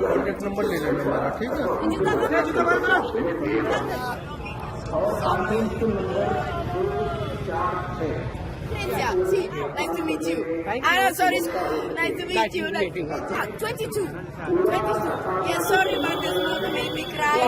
Contact number ले लेना मेरा, ठीक है? Sì, nice to meet you. Ah, no, sorry, nice to meet you. 22. Yeah, sorry about the smoke made me cry.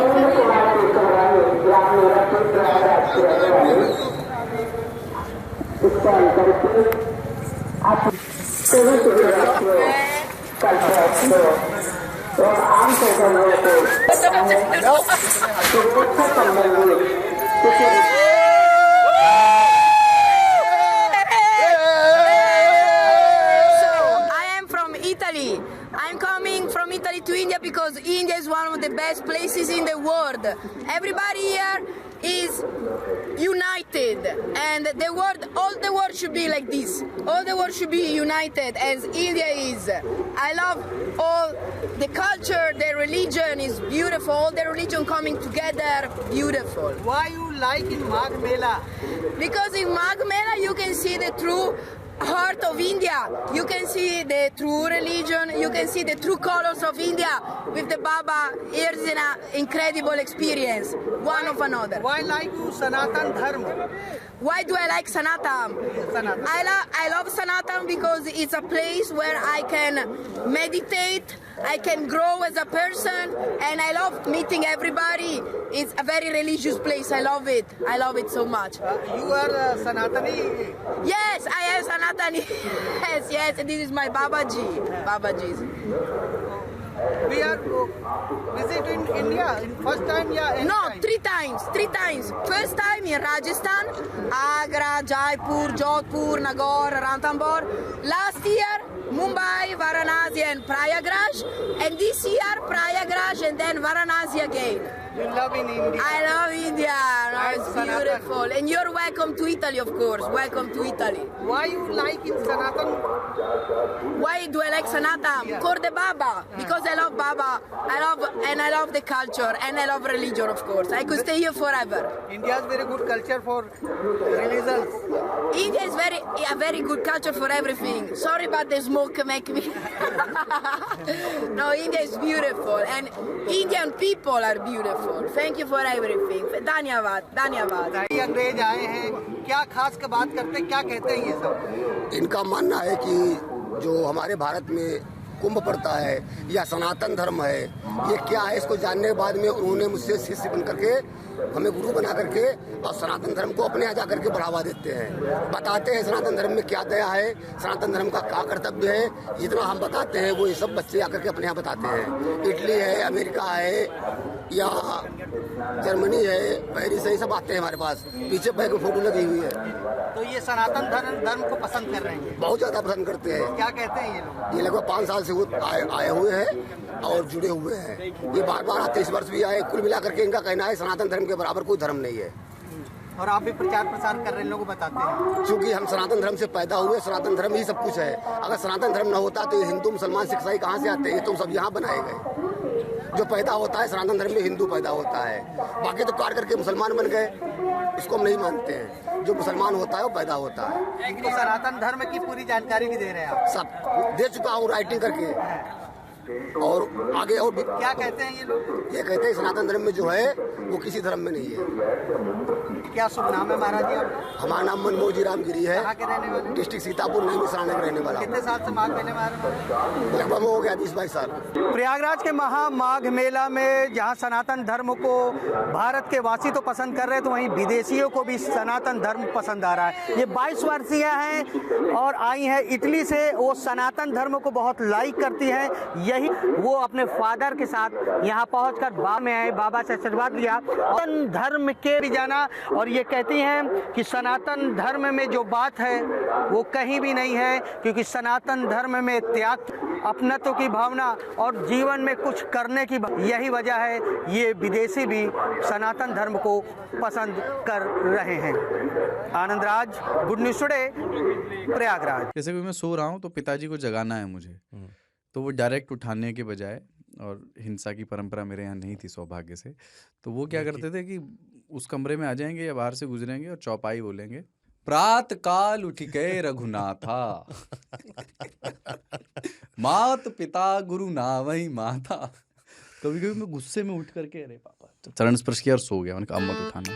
Italy. I'm coming from Italy to India because India is one of the best places in the world. Everybody here is united, and the world, all the world should be like this. All the world should be united as India is. I love all the culture, the religion is beautiful. All the religion coming together, beautiful. Why you like in Magh Mela? Because in Magh Mela you can see the true heart of India. You can see the true religion, you can see the true colors of India with the Baba. Here's an incredible experience, one of another. Why like you Sanatan Dharma? Why do I like Sanatan? I love Sanatan because it's a place where I can meditate, I can grow as a person, and I love meeting everybody. It's a very religious place. I love it so much. You are Sanatani? Yes, I am Sanatani. Yes, and this is my Babaji. We are visiting India in first time, yeah? No, three times. First time in Rajasthan, Agra, Jaipur, Jodhpur, Nagaur, Ranthambore. Last year, Mumbai, Varanasi and Prayagraj. And this year, Prayagraj and then Varanasi again. You love in India? I love India. No, it's beautiful. And you're welcome to Italy, of course. Welcome to Italy. Why you like in Sanatan? Why do I like Sanatan? Yeah. For the Baba. Because I love Baba. I love the culture and I love religion, of course. I could stay here forever. India has very good culture for religions. India is a very good culture for everything. Sorry about the smoke make me. No, India is beautiful and Indian people are beautiful. Thank you for everything. धन्यवाद. अंग्रेज आए हैं, क्या खास का बात करते, क्या कहते हैं ये सब? इनका मानना है कि जो हमारे भारत में कुंभ पड़ता है या सनातन धर्म है, ये क्या है, इसको जानने के बाद में उन्होंने मुझसे शिष्य बन करके हमें गुरु बना करके और सनातन धर्म को अपने यहाँ जा करके बढ़ावा देते हैं, बताते हैं सनातन धर्म में क्या दया है, सनातन धर्म का क्या कर्तव्य है। जितना हम बताते हैं वो ये सब बच्चे आकर के अपने यहाँ बताते हैं। इटली है, अमेरिका है या जर्मनी है, पेरिस है, ये सब आते हैं हमारे पास। पीछे बैग में फोटो लगी हुई है। तो ये सनातन धर्म को पसंद कर रहे हैं? बहुत ज्यादा पसंद करते हैं। क्या कहते हैं ये लोग? ये लगभग 5 साल से आए हुए हैं और जुड़े हुए हैं। ये बार आते, इस वर्ष भी आए। कुल मिलाकर के इनका कहना है सनातन धर्म के बराबर कोई धर्म नहीं है। और आप भी प्रचार प्रसार कर रहे हैं, लोगों को बताते हैं? क्योंकि हम सनातन धर्म से पैदा हुए, सनातन धर्म ही सब कुछ है। अगर सनातन धर्म न होता तो ये हिंदू मुसलमान सिख ईसाई कहाँ से आते हैं? ये तो सब यहाँ बनाए गए। जो पैदा होता है सनातन धर्म में हिंदू पैदा होता है, बाकी तो कार करके मुसलमान बन गए, इसको हम नहीं मानते हैं। जो मुसलमान होता है वो पैदा होता है। तो सनातन धर्म की पूरी जानकारी भी दे रहे हैं आप? सब दे चुका हूँ राइटिंग करके। और आगे और भी क्या कहते हैं ये लोग? ये कहते हैं सनातन धर्म में जो है वो किसी धर्म में नहीं है। क्या शुभ नाम है महाराज जी आप? हमारा नाम मनमोहन जी राम गिरी है। कहाँ के रहने वाले? डिस्ट्रिक्ट सीतापुर नई मिश्राने में रहने वाला। कितने साल से माघ मेले में आ रहे हैं? लगभग हो गया 20-22 साल। प्रयागराज के माघ मेला में जहां सनातन धर्म को भारत के वासी तो पसंद कर रहे हैं, तो वहीं विदेशियों को भी सनातन धर्म पसंद आ रहा है। ये 22 वर्षीय हैं और आई हैं इटली से। वो सनातन धर्म को बहुत लाइक करती हैं। यही वो अपने फादर के साथ यहाँ पहुंचकर बाबा में आए, बाबा से आशीर्वाद लिया और धर्म के भी जाना। और ये कहती हैं कि सनातन धर्म में जो बात है वो कहीं भी नहीं है, क्योंकि सनातन धर्म में त्याग, अपनत्व की भावना और जीवन में कुछ करने की, यही वजह है ये विदेशी भी सनातन धर्म को पसंद कर रहे हैं। Anand Raj, good news today, Prayagraj. जैसे कि मैं सो रहा हूँ तो पिताजी को जगाना है मुझे, तो वो डायरेक्ट उठाने के बजाय, और हिंसा की परंपरा मेरे यहाँ नहीं थी सौभाग्य से, तो वो क्या करते थे कि उस कमरे में आ जाएंगे या बाहर से गुजरेंगे और चौपाई बोलेंगे, प्रात काल उठ गए रघुनाथा, मात पिता गुरु नावही माता। कभी कभी मैं गुस्से में उठ करके अरे पापा चरण स्पर्श किया और सो गया। मैंने कहा अब मत उठाना।